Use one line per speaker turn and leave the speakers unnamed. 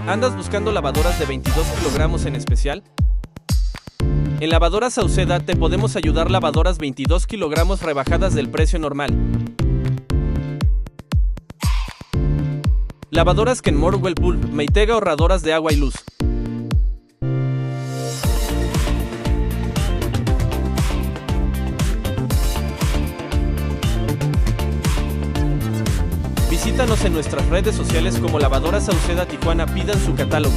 ¿Andas buscando lavadoras de 22 kilogramos en especial? En Lavadoras Sauceda te podemos ayudar. Lavadoras 22 kilogramos rebajadas del precio normal. Lavadoras Kenmore Whirlpool, Maytag, ahorradoras de agua y luz. Visítanos en nuestras redes sociales como Lavadoras Sauceda Tijuana. Pidan su catálogo.